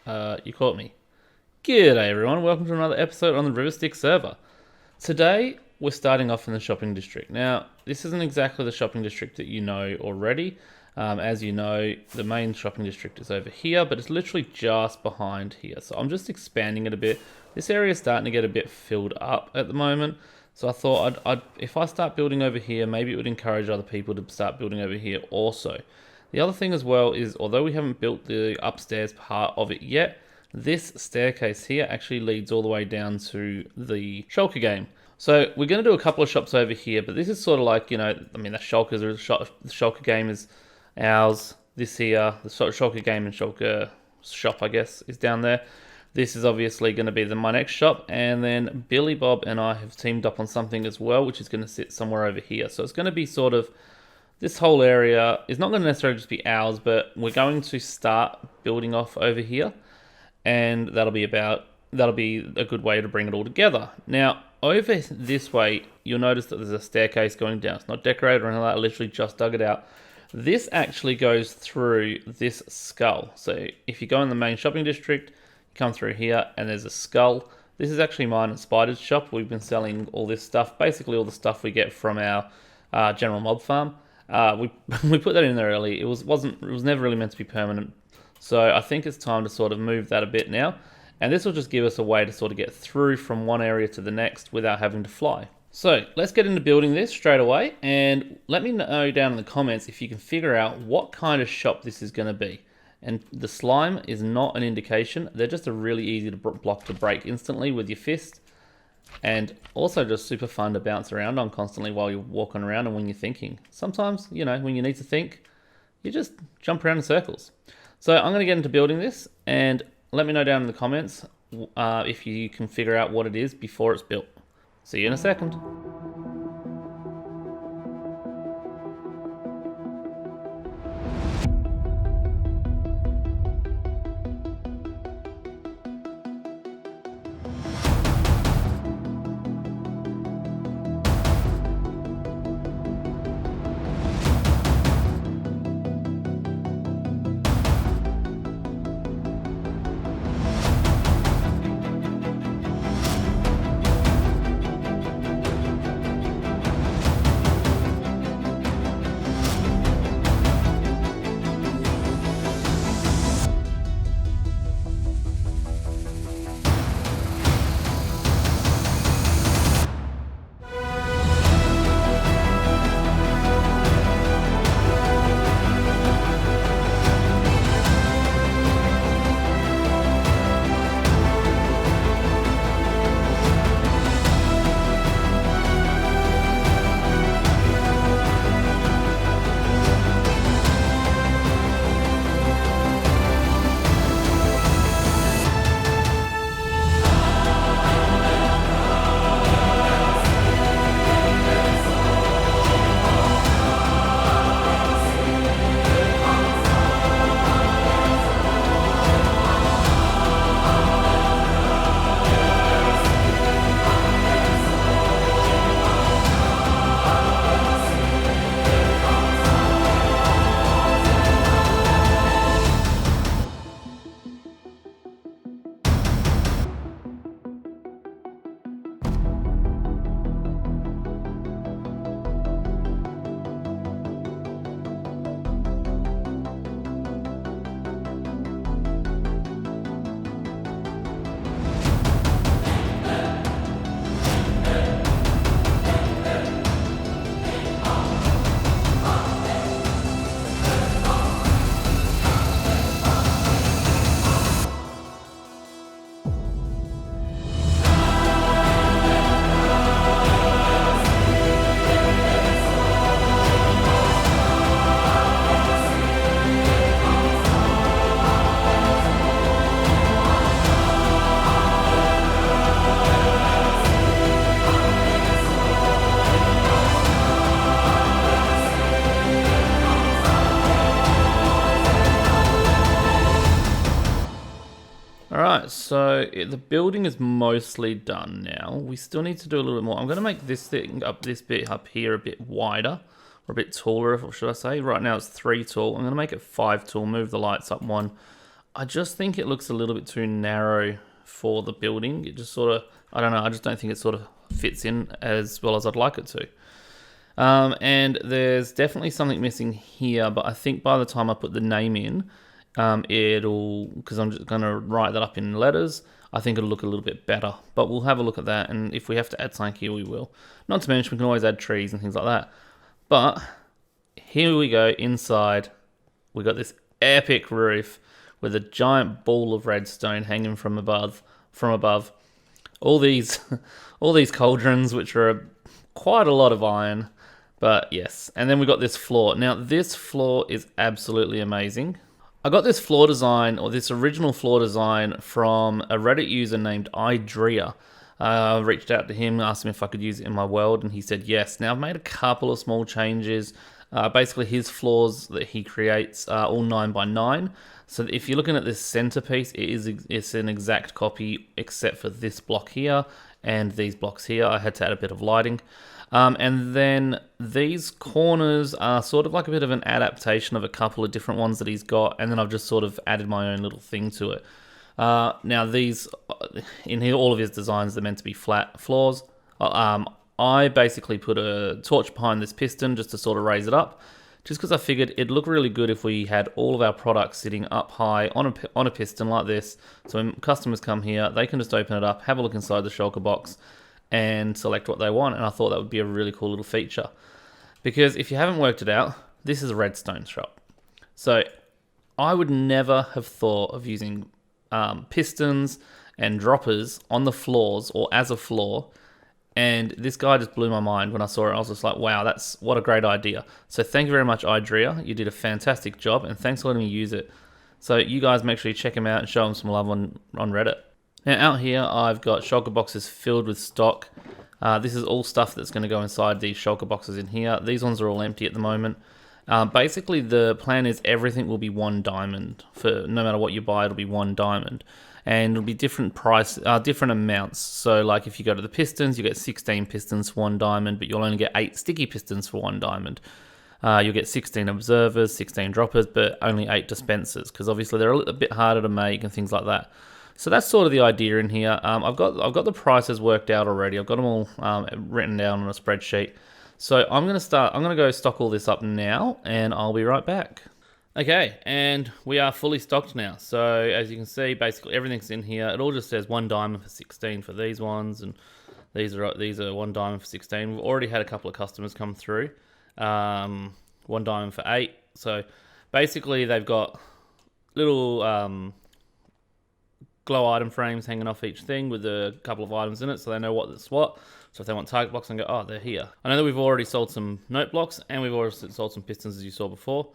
You caught me. G'day everyone, welcome to another episode on the RiverStyx server. Today, we're starting off in the shopping district. Now, this isn't exactly the shopping district that you know already. As you know, the main shopping district is over here, but it's literally just behind here. So I'm just expanding it a bit. This area is starting to get a bit filled up at the moment. So I thought if I start building over here, maybe it would encourage other people to start building over here also. The other thing as well is, although we haven't built the upstairs part of it yet, this staircase here actually leads all the way down to the shulker game. So we're going to do a couple of shops over here, but this is sort of like, you know, I mean, the shulker game is ours. This here, the shulker game and shulker shop, I guess, is down there. This is obviously going to be my next shop, and then Billy Bob and I have teamed up on something as well, which is going to sit somewhere over here. So it's going to be sort of, this whole area is not going to necessarily just be ours, but we're going to start building off over here, and that'll be a good way to bring it all together. Now, over this way, you'll notice that there's a staircase going down. It's not decorated or anything like that, I literally just dug it out. This actually goes through this skull. So if you go in the main shopping district, you come through here and there's a skull. This is actually mine and Spider's shop. We've been selling all this stuff, basically all the stuff we get from our general mob farm. We put that in there early. It was never really meant to be permanent. So I think it's time to sort of move that a bit now. And this will just give us a way to sort of get through from one area to the next without having to fly. So let's get into building this straight away, and let me know down in the comments if you can figure out what kind of shop this is going to be. And the slime is not an indication. They're just a really easy block to break instantly with your fist, and also just super fun to bounce around on constantly while you're walking around and when you're thinking. Sometimes, you know, when you need to think, you just jump around in circles. So I'm going to get into building this, and let me know down in the comments if you can figure out what it is before it's built. See you in a second. Alright, so the building is mostly done now. We still need to do a little bit more. I'm going to make this thing up, this bit up here a bit wider, or a bit taller, should I say. Right now it's 3 tall. I'm going to make it 5 tall, move the lights up 1. I just think it looks a little bit too narrow for the building. It just sort of, I don't know, I just don't think it sort of fits in as well as I'd like it to. And there's definitely something missing here, but I think by the time I put the name in, it'll, because I'm just going to write that up in letters, I think it'll look a little bit better. But we'll have a look at that, and if we have to add something here, we will. Not to mention, we can always add trees and things like that. But here we go, inside. We got this epic roof with a giant ball of redstone hanging from above. All these cauldrons, which are quite a lot of iron. But yes, and then we got this floor. Now this floor is absolutely amazing. I got this floor design, or this original floor design, from a Reddit user named Idrea. I reached out to him, asked him if I could use it in my world, and he said yes. Now I've made a couple of small changes. Basically his floors that he creates are all 9x9. So if you're looking at this centerpiece, it's an exact copy except for this block here and these blocks here. I had to add a bit of lighting. And then these corners are sort of like a bit of an adaptation of a couple of different ones that he's got, and then I've just sort of added my own little thing to it. Now these, in here, all of his designs, they're meant to be flat floors. I basically put a torch behind this piston just to sort of raise it up, just because I figured it'd look really good if we had all of our products sitting up high on a piston like this. So when customers come here, they can just open it up, have a look inside the shulker box, and select what they want. And I thought that would be a really cool little feature, because if you haven't worked it out, this is a redstone shop. So I would never have thought of using pistons and droppers on the floors or as a floor. And this guy just blew my mind when I saw it. I was just like, wow, that's what a great idea. So thank you very much, Idrea. You did a fantastic job, and thanks for letting me use it. So you guys make sure you check him out and show him some love on Reddit. Now out here, I've got shulker boxes filled with stock. This is all stuff that's going to go inside these shulker boxes in here. These ones are all empty at the moment. Basically, the plan is everything will be 1 diamond. For no matter what you buy, it'll be 1 diamond. And it'll be different different amounts. So like if you go to the pistons, you get 16 pistons for 1 diamond, but you'll only get 8 sticky pistons for 1 diamond. You'll get 16 observers, 16 droppers, but only 8 dispensers, because obviously they're a bit harder to make and things like that. So that's sort of the idea in here. I've got the prices worked out already. I've got them all written down on a spreadsheet. So I'm gonna go stock all this up now, and I'll be right back. Okay, and we are fully stocked now. So as you can see, basically everything's in here. It all just says 1 diamond for 16 for these ones, and these are 1 diamond for 16. We've already had a couple of customers come through. 1 diamond for 8. So basically they've got little glow item frames hanging off each thing with a couple of items in it, so they know what's what. So if they want target blocks, and go, oh, they're here. I know that we've already sold some note blocks, and we've already sold some pistons, as you saw before.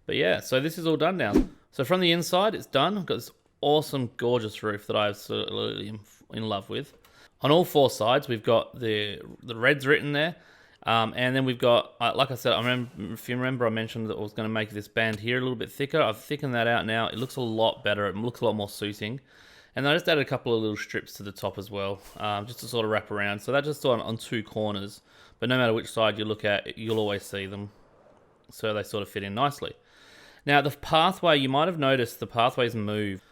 But yeah, so this is all done now. So from the inside, it's done. I've got this awesome, gorgeous roof that I absolutely am in love with. On all 4 sides, we've got the reds written there. And then we've got, like I said, if you remember, I mentioned that I was going to make this band here a little bit thicker. I've thickened that out now. It looks a lot better. It looks a lot more suiting. And I just added a couple of little strips to the top as well, just to sort of wrap around. So that's just on 2 corners. But no matter which side you look at, you'll always see them. So they sort of fit in nicely. Now the pathway, you might have noticed the pathway's moved.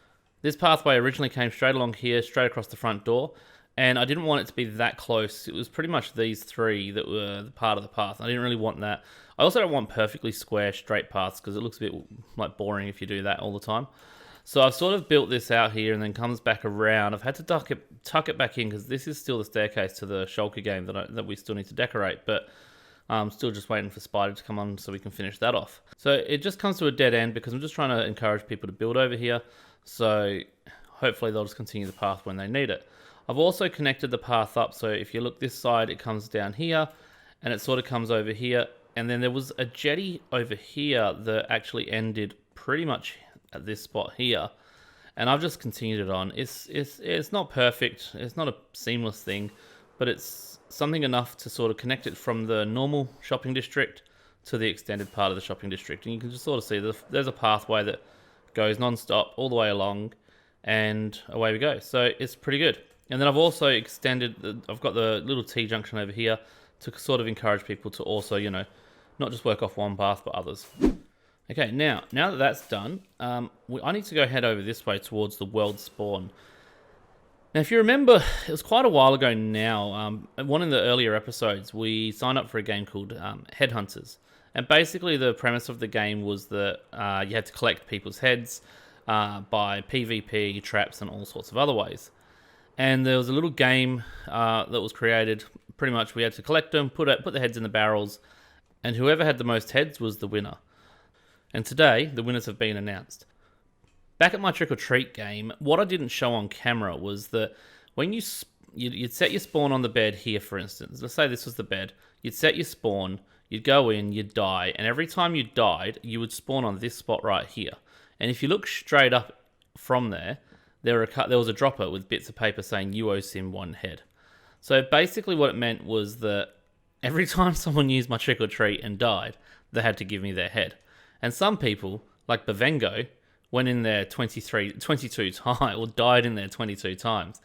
This pathway originally came straight along here, straight across the front door. And I didn't want it to be that close. It was pretty much these 3 that were the part of the path. I didn't really want that. I also don't want perfectly square, straight paths, because it looks a bit like boring if you do that all the time. So I've sort of built this out here and then comes back around. I've had to tuck it back in, because this is still the staircase to the shulker game that we still need to decorate. But I'm still just waiting for Spider to come on so we can finish that off. So it just comes to a dead end, because I'm just trying to encourage people to build over here. So hopefully they'll just continue the path when they need it. I've also connected the path up, so if you look this side, it comes down here, and it sort of comes over here. And then there was a jetty over here that actually ended pretty much at this spot here. And I've just continued it on. It's not perfect. It's not a seamless thing, but it's something enough to sort of connect it from the normal shopping district to the extended part of the shopping district. And you can just sort of see there's a pathway that goes non-stop all the way along, and away we go. So it's pretty good. And then I've also extended, I've got the little T-junction over here to sort of encourage people to also, you know, not just work off one path, but others. Okay, now that that's done, I need to go head over this way towards the world spawn. Now, if you remember, it was quite a while ago now, one of the earlier episodes, we signed up for a game called Headhunters. And basically the premise of the game was that you had to collect people's heads by PvP, traps, and all sorts of other ways. And there was a little game that was created. Pretty much we had to collect them, put the heads in the barrels, and whoever had the most heads was the winner. And today, the winners have been announced. Back at my Trick or Treat game, what I didn't show on camera was that when you'd set your spawn on the bed here, for instance. Let's say this was the bed. You'd set your spawn, you'd go in, you'd die, and every time you died, you would spawn on this spot right here. And if you look straight up from there, there was a dropper with bits of paper saying you owe Sim 1 head. So basically what it meant was that every time someone used my Trick or Treat and died, they had to give me their head. And some people, like Bavengo, went in there 22 times, or died in there 22 times.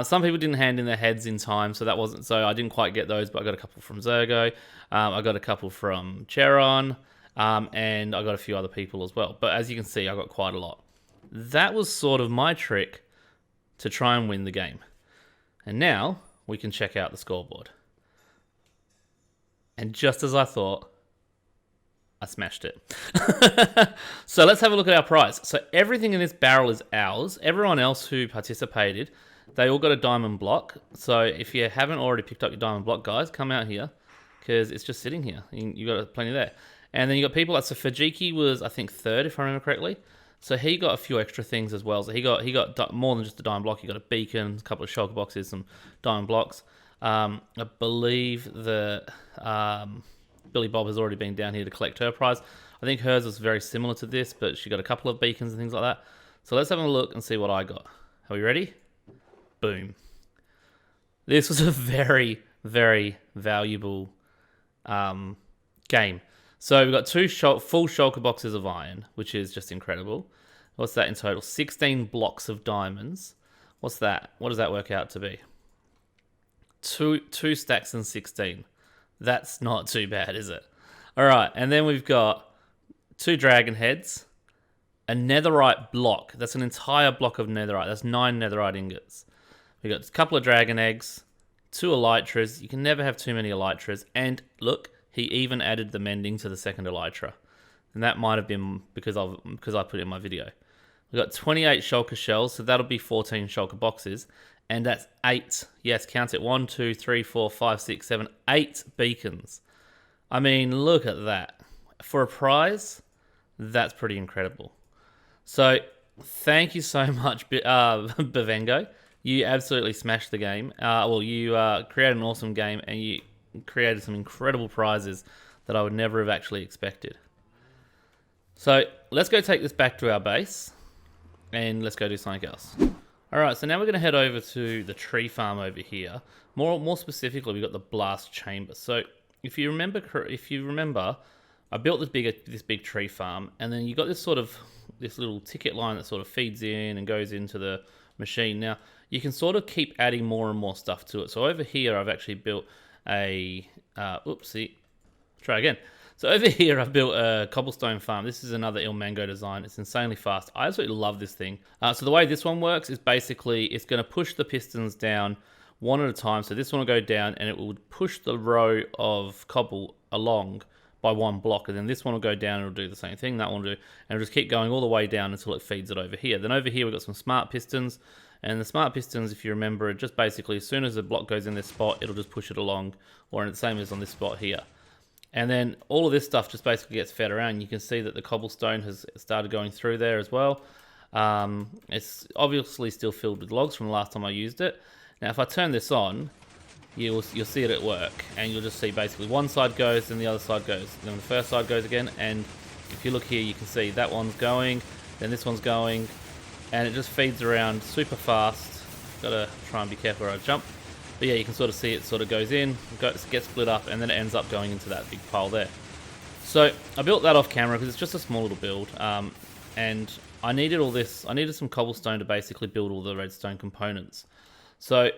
Some people didn't hand in their heads in time, so I didn't quite get those, but I got a couple from Zergo, I got a couple from Cheron, and I got a few other people as well. But as you can see, I got quite a lot. That was sort of my trick to try and win the game. And now we can check out the scoreboard. And just as I thought, I smashed it. So let's have a look at our prize. So everything in this barrel is ours. Everyone else who participated, they all got a diamond block. So if you haven't already picked up your diamond block, guys, come out here because it's just sitting here. You got plenty there. And then you got people like, so Fajiki was, I think, 3rd, if I remember correctly. So he got a few extra things as well. So he got more than just a diamond block. He got a beacon, a couple of shulker boxes, some diamond blocks. I believe that Billy Bob has already been down here to collect her prize. I think hers was very similar to this, but she got a couple of beacons and things like that. So let's have a look and see what I got. Are we ready? Boom. This was a very, very valuable game. So we've got 2 full shulker boxes of iron, which is just incredible. What's that in total? 16 blocks of diamonds. What's that? What does that work out to be? Two stacks and 16. That's not too bad, is it? All right, and then we've got 2 dragon heads, a netherite block. That's an entire block of netherite. That's 9 netherite ingots. We've got a couple of dragon eggs, 2 elytras. You can never have too many elytras. And look, he even added the mending to the second elytra. And that might have been because I put it in my video. We've got 28 shulker shells, so that'll be 14 shulker boxes. And that's 8, yes, count it, 1, 2, 3, 4, 5, 6, 7, 8 beacons. I mean, look at that. For a prize, that's pretty incredible. So, thank you so much, Bavengo. You absolutely smashed the game. You created an awesome game, and you created some incredible prizes that I would never have actually expected. So, let's go take this back to our base, and let's go do something else. Alright, so now we're going to head over to the tree farm over here. More specifically, we've got the blast chamber. So if you remember, I built this big tree farm, and then you got this little ticket line that sort of feeds in and goes into the machine. Now you can sort of keep adding more and more stuff to it. So over here, I've actually built a try again. So over here, I've built a Cobblestone Farm. This is another Il Mango design. It's insanely fast. I absolutely love this thing. So the way this one works is basically it's going to push the pistons down one at a time. So this one will go down and it will push the row of cobble along by 1 block. And then this one will go down and it'll do the same thing. That one will do. And it'll just keep going all the way down until it feeds it over here. Then over here, we've got some smart pistons. And the smart pistons, if you remember, are just basically as soon as the block goes in this spot, it'll just push it along, or the same as on this spot here. And then all of this stuff just basically gets fed around. You can see that the cobblestone has started going through there as well. It's obviously still filled with logs from the last time I used it. Now, if I turn this on, you'll see it at work. And you'll just see basically one side goes, then the other side goes. Then the first side goes again. And if you look here, you can see that one's going, then this one's going. And it just feeds around super fast. Got to try and be careful where I jump. But yeah, you can sort of see it sort of goes in, gets split up, and then it ends up going into that big pile there. So I built that off camera because it's just a small little build. And I needed all this. I needed some cobblestone to basically build all the redstone components. So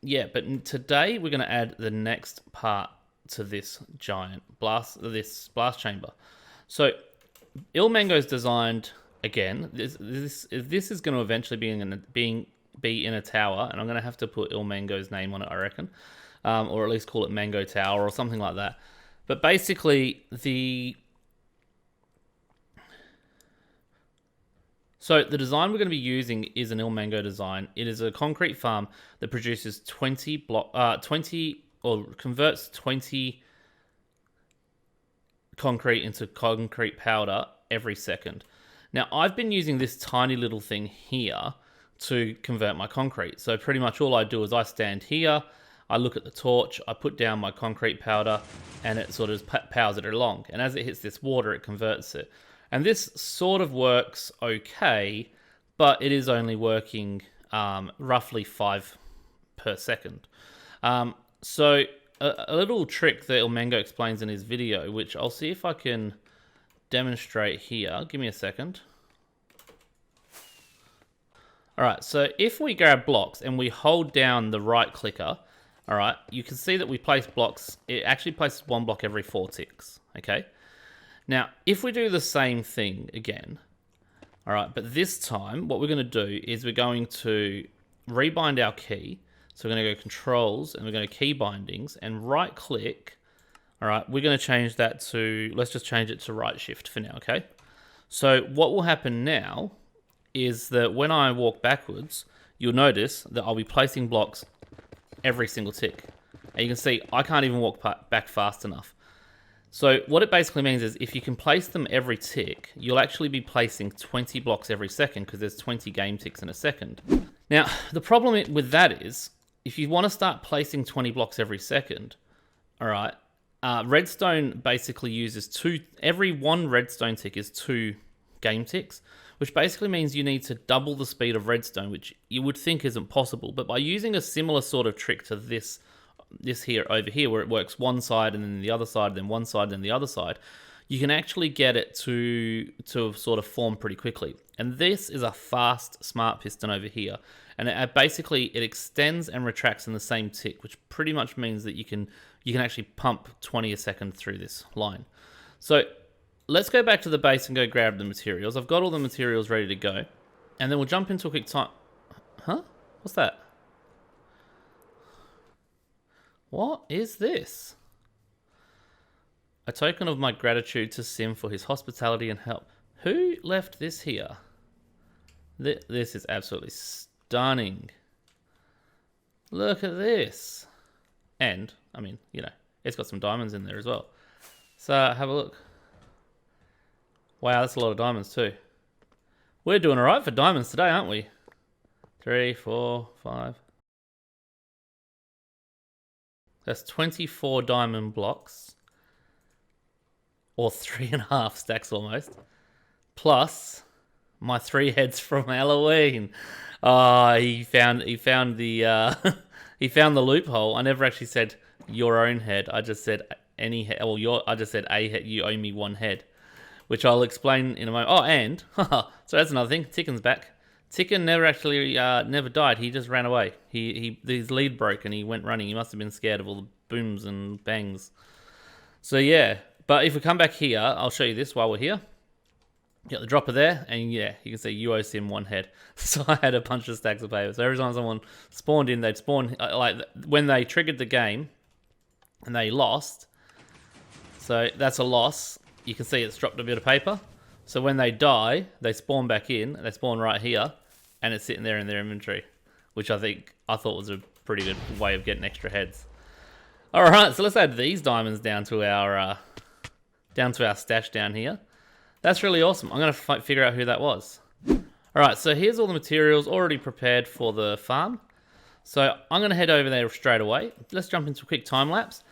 yeah, but today we're going to add the next part to this giant blast chamber. So Ilmango is designed again. This is going to eventually be in a tower, and I'm going to have to put Ilmango's name on it, I reckon, or at least call it Mango Tower or something like that. But basically, so the design we're going to be using is an Ilmango design. It is a concrete farm that produces 20 or converts 20 concrete into concrete powder every second. Now, I've been using this tiny little thing here to convert my concrete. So pretty much all I do is I stand here, I look at the torch, I put down my concrete powder, and it sort of powers it along. And as it hits this water, it converts it. And this sort of works okay, but it is only working roughly 5 per second. So a little trick that Ilmango explains in his video, which I'll see if I can demonstrate here. Give me a second. All right, so if we grab blocks and we hold down the right clicker, all right, you can see that we place blocks. It actually places 1 block every 4 ticks, okay? Now, if we do the same thing again, all right, but this time what we're going to do is we're going to rebind our key. So we're going to go controls and we're going to key bindings and right click. All right, we're going to change that to, let's just change it to right shift for now, okay? So what will happen now is that when I walk backwards, you'll notice that I'll be placing blocks every single tick. And you can see I can't even walk back fast enough. So what it basically means is if you can place them every tick, you'll actually be placing 20 blocks every second because there's 20 game ticks in a second. Now, the problem with that is, if you want to start placing 20 blocks every second, all right, redstone basically uses every 1 redstone tick is 2 game ticks, which basically means you need to double the speed of redstone, which you would think isn't possible. But by using a similar sort of trick to this here over here, where it works one side and then the other side, then one side, then the other side, you can actually get it to sort of form pretty quickly. And this is a fast, smart piston over here. And it extends and retracts in the same tick, which pretty much means that you can actually pump 20 a second through this line. So let's go back to the base and go grab the materials. I've got all the materials ready to go. And then we'll jump into a quick time. Huh? What's that? What is this? A token of my gratitude to Sim for his hospitality and help. Who left this here? This is absolutely stunning. Look at this. And, I mean, you know, it's got some diamonds in there as well. So, have a look. Wow, that's a lot of diamonds too. We're doing alright for diamonds today, aren't we? 3, 4, 5. That's 24 diamond blocks. Or 3.5 stacks almost. Plus my 3 heads from Halloween. Oh, he found the he found the loophole. I never actually said your own head. I just said any head. Well, I just said a head. You owe me 1 head, which I'll explain in a moment. Oh, and so that's another thing. Ticken's back. Ticken never actually never died. He just ran away. His lead broke and he went running. He must have been scared of all the booms and bangs. So yeah, but if we come back here, I'll show you this while we're here. Got the dropper there, and yeah, you can see you owe Sim 1 head. So I had a bunch of stacks of paper. So every time someone spawned in, they'd spawn, like when they triggered the game and they lost. So that's a loss. You can see it's dropped a bit of paper. So when they die, they spawn back in, and they spawn right here, and it's sitting there in their inventory, which I thought was a pretty good way of getting extra heads. All right, so let's add these diamonds down to our stash down here. That's really awesome. I'm going to figure out who that was. All right, so here's all the materials already prepared for the farm. So I'm going to head over there straight away. Let's jump into a quick time lapse,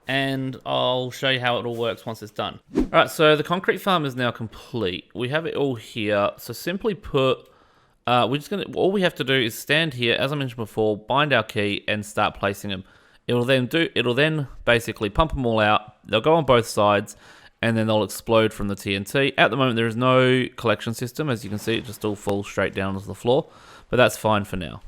and I'll show you how it all works once it's done. All right, so the concrete farm is now complete. We have it all here. So simply put, all we have to do is stand here, as I mentioned before, bind our key, and start placing them. It'll then basically pump them all out. They'll go on both sides, and then they'll explode from the TNT. At the moment, there is no collection system. As you can see, it just all falls straight down onto the floor, but that's fine for now.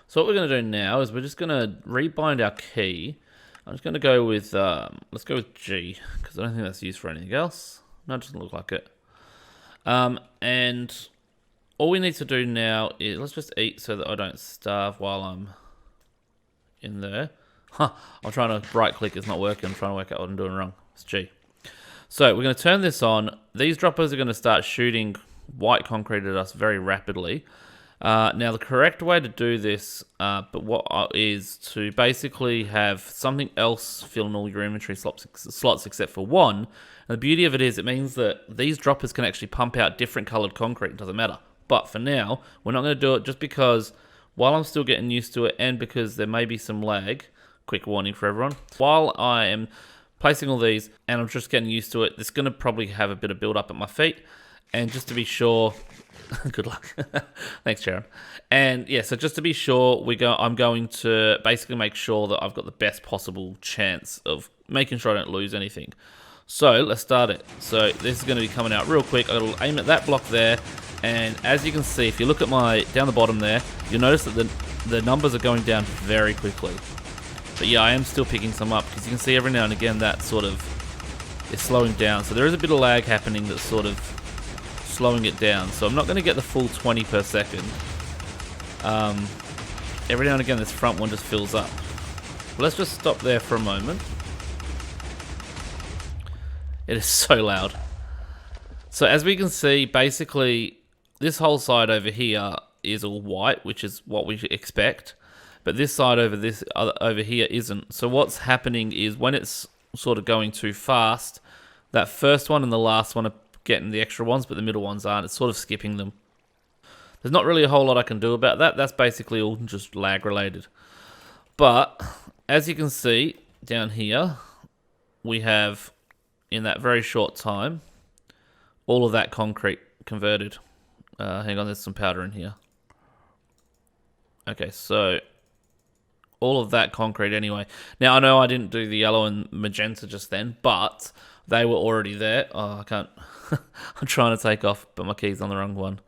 So what we're going to do now is we're just going to rebind our key. I'm just going to go with, let's go with G, because I don't think that's used for anything else. No, it doesn't look like it. And all we need to do now is, let's just eat so that I don't starve while I'm in there. I'm trying to right click, it's not working. I'm trying to work out what I'm doing wrong. It's G. So we're going to turn this on. These droppers are going to start shooting white concrete at us very rapidly. Now the correct way to do this, is to basically have something else fill in all your inventory slots except for one. And the beauty of it is, it means that these droppers can actually pump out different colored concrete. It doesn't matter. But for now, we're not going to do it just because while I'm still getting used to it and because there may be some lag, quick warning for everyone, while I am placing all these and I'm just getting used to it, it's going to probably have a bit of build up at my feet. And just to be sure, good luck. Thanks, Sharon. And yeah, so just to be sure, I'm going to basically make sure that I've got the best possible chance of making sure I don't lose anything. So let's start it. So this is going to be coming out real quick. I'll aim at that block there. And as you can see, if you look at down the bottom there, you'll notice that the numbers are going down very quickly. But yeah, I am still picking some up because you can see every now and again that sort of is slowing down. So there is a bit of lag happening that's sort of slowing it down. So I'm not going to get the full 20 per second. Every now and again this front one just fills up. But let's just stop there for a moment. It is so loud. So as we can see, basically this whole side over here is all white, which is what we expect. But this side over here isn't. So what's happening is when it's sort of going too fast, that first one and the last one are getting the extra ones, but the middle ones aren't. It's sort of skipping them. There's not really a whole lot I can do about that. That's basically all just lag related. But as you can see down here, we have, in that very short time, all of that concrete converted. Hang on, there's some powder in here. Okay, so all of that concrete anyway. Now, I know I didn't do the yellow and magenta just then, but they were already there. Oh, I can't. I'm trying to take off, but my key's on the wrong one.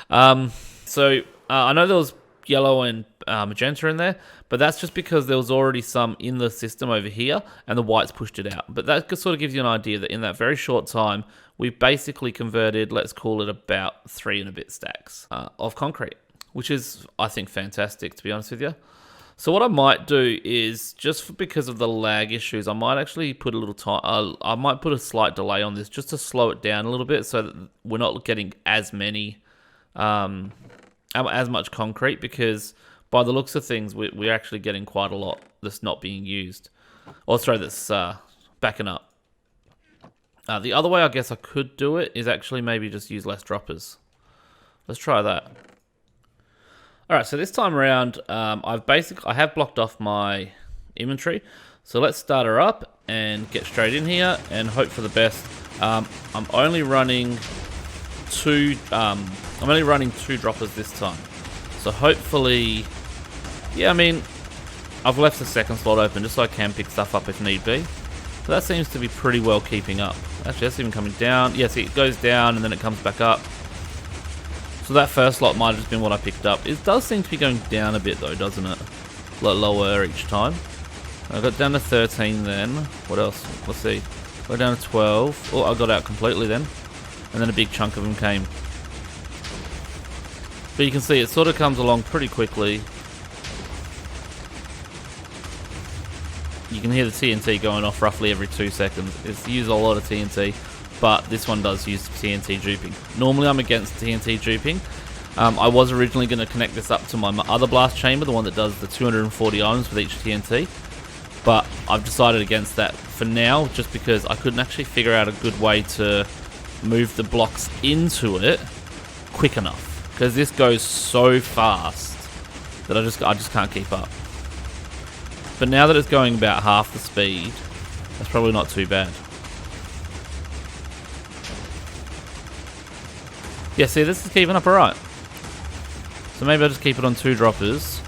I know there was yellow and magenta in there, but that's just because there was already some in the system over here, and the whites pushed it out. But that sort of gives you an idea that in that very short time, we basically converted, let's call it about 3 and a bit stacks of concrete, which is, I think, fantastic, to be honest with you. So what I might do is, just because of the lag issues, I might actually put a little time. I might put a slight delay on this just to slow it down a little bit, so that we're not getting as many, as much concrete. Because by the looks of things, we're actually getting quite a lot that's not being used, or sorry, that's backing up. The other way I guess I could do it is actually maybe just use less droppers. Let's try that. Alright, so this time around, I have blocked off my inventory. So let's start her up and get straight in here and hope for the best. I'm only running two droppers this time. So hopefully, yeah, I mean, I've left the second slot open just so I can pick stuff up if need be. So that seems to be pretty well keeping up. Actually, that's even coming down. Yes, it goes down and then it comes back up. So that first slot might have just been what I picked up. It does seem to be going down a bit though, doesn't it? A lot lower each time. I got down to 13 then. What else? Let's see. Got down to 12. Oh, I got out completely then. And then a big chunk of them came. But you can see it sort of comes along pretty quickly. You can hear the TNT going off roughly every 2 seconds. It's used a lot of TNT. But this one does use TNT duping. Normally I'm against TNT duping. I was originally going to connect this up to my other blast chamber, the one that does the 240 items with each TNT. But I've decided against that for now, just because I couldn't actually figure out a good way to move the blocks into it quick enough. Because this goes so fast that I just can't keep up. But now that it's going about half the speed, that's probably not too bad. Yeah, see, this is keeping up alright. So maybe I'll just keep it on 2 droppers.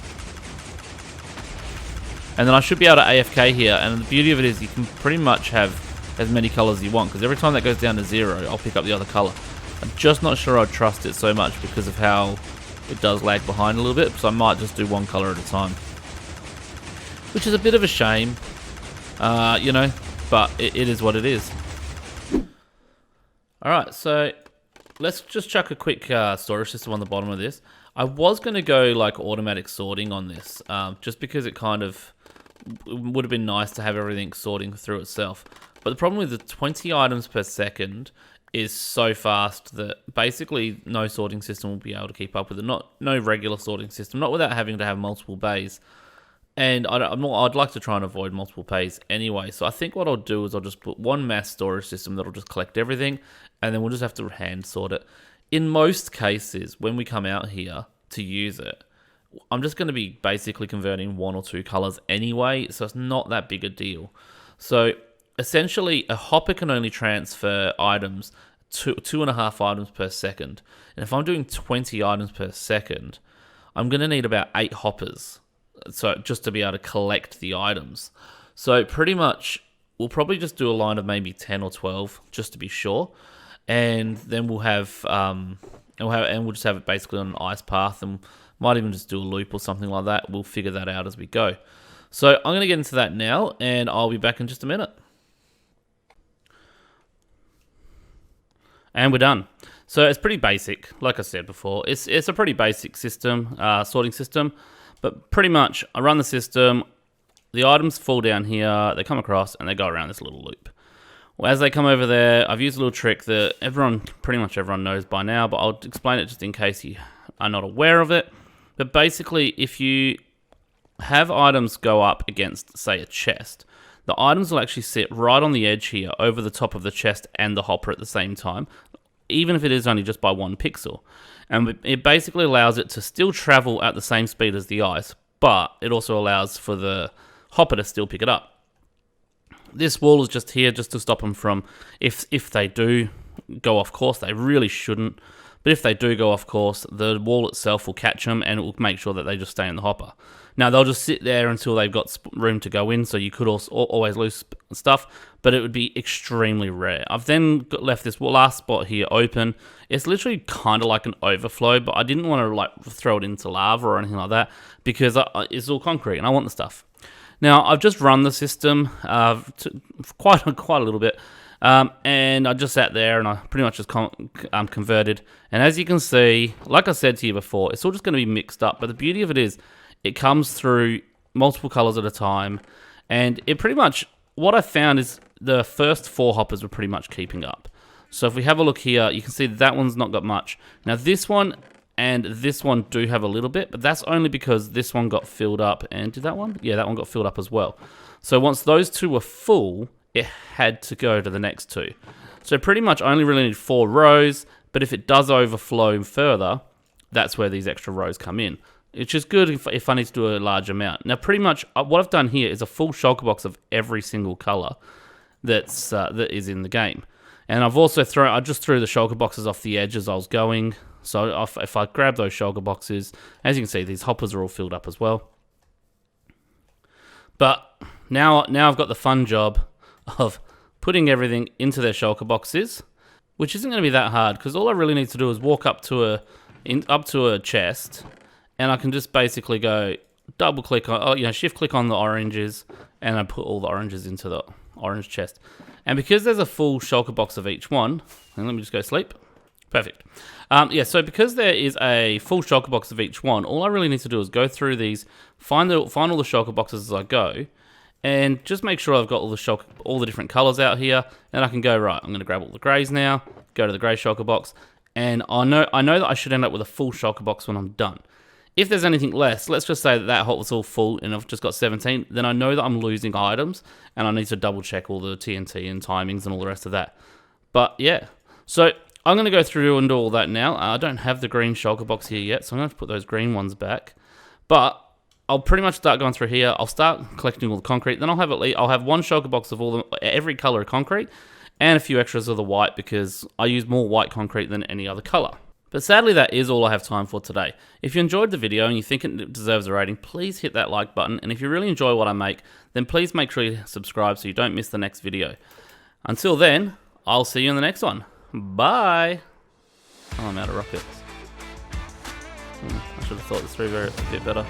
And then I should be able to AFK here. And the beauty of it is you can pretty much have as many colours as you want. Because every time that goes down to 0, I'll pick up the other colour. I'm just not sure I'd trust it so much because of how it does lag behind a little bit. So I might just do 1 colour at a time. Which is a bit of a shame. You know, but it is what it is. Alright, so let's just chuck a quick storage system on the bottom of this. I was going to go like automatic sorting on this, just because it kind of would have been nice to have everything sorting through itself. But the problem with the 20 items per second is so fast that basically no sorting system will be able to keep up with it. No regular sorting system, not without having to have multiple bays. And I'd like to try and avoid multiple bays anyway. So I think what I'll do is I'll just put one mass storage system that'll just collect everything, and then we'll just have to hand sort it. In most cases, when we come out here to use it, I'm just going to be basically converting 1 or 2 colors anyway, so it's not that big a deal. So essentially, a hopper can only transfer items 2.5 items per second. And if I'm doing 20 items per second, I'm going to need about 8 hoppers. So just to be able to collect the items. So pretty much, we'll probably just do a line of maybe 10 or 12, just to be sure. And then we'll have, we'll just have it basically on an ice path, and might even just do a loop or something like that. We'll figure that out as we go. So I'm going to get into that now, and I'll be back in just a minute. And we're done. So it's pretty basic, like I said before. It's a pretty basic system, sorting system. But pretty much, I run the system, the items fall down here, they come across, and they go around this little loop. Well, as they come over there, I've used a little trick that pretty much everyone knows by now, but I'll explain it just in case you are not aware of it. But basically, if you have items go up against, say, a chest, the items will actually sit right on the edge here, over the top of the chest and the hopper at the same time, even if it is only just by 1 pixel. And it basically allows it to still travel at the same speed as the ice, but it also allows for the hopper to still pick it up. This wall is just here just to stop them from, if they do go off course, they really shouldn't, but if they do go off course, the wall itself will catch them and it will make sure that they just stay in the hopper. Now, they'll just sit there until they've got room to go in, so you could also always lose stuff, but it would be extremely rare. I've then left this last spot here open. It's literally kind of like an overflow, but I didn't want to like throw it into lava or anything like that, because it's all concrete and I want the stuff. Now, I've just run the system quite a little bit, and I just sat there and I pretty much just converted. And as you can see, like I said to you before, it's all just going to be mixed up, but the beauty of it is, it comes through multiple colors at a time, and it pretty much, what I found is the first 4 hoppers were pretty much keeping up. So if we have a look here, you can see that one's not got much. Now this one and this one do have a little bit, but that's only because this one got filled up, and did that one? Yeah, that one got filled up as well. So once those 2 were full, it had to go to the next 2. So pretty much I only really need 4 rows, but if it does overflow further, that's where these extra rows come in. It's just good if I need to do a large amount. Now, pretty much what I've done here is a full shulker box of every single color that is in the game. And I've also I just threw the shulker boxes off the edge as I was going. So if I grab those shulker boxes, as you can see, these hoppers are all filled up as well. But now I've got the fun job of putting everything into their shulker boxes, which isn't going to be that hard, because all I really need to do is walk up to a chest, and I can just basically go double click on, shift click on the oranges, and I put all the oranges into the orange chest. And because there's a full shulker box of each one, and let me just go sleep. Perfect. So because there is a full shulker box of each one, all I really need to do is go through these, find all the shulker boxes as I go, and just make sure I've got all the different colors out here, and I can go, right, I'm going to grab all the grays now, go to the gray shulker box, and I know that I should end up with a full shulker box when I'm done. If there's anything less, let's just say that hot was all full and I've just got 17, then I know that I'm losing items and I need to double check all the TNT and timings and all the rest of that. But yeah, so I'm going to go through and do all that now. I don't have the green shulker box here yet, so I'm going to have to put those green ones back. But I'll pretty much start going through here. I'll start collecting all the concrete. Then I'll have one shulker box of every color of concrete and a few extras of the white, because I use more white concrete than any other color. But sadly, that is all I have time for today. If you enjoyed the video and you think it deserves a rating, please hit that like button. And if you really enjoy what I make, then please make sure you subscribe so you don't miss the next video. Until then, I'll see you in the next one. Bye! Oh, I'm out of rockets. I should have thought this through a bit better.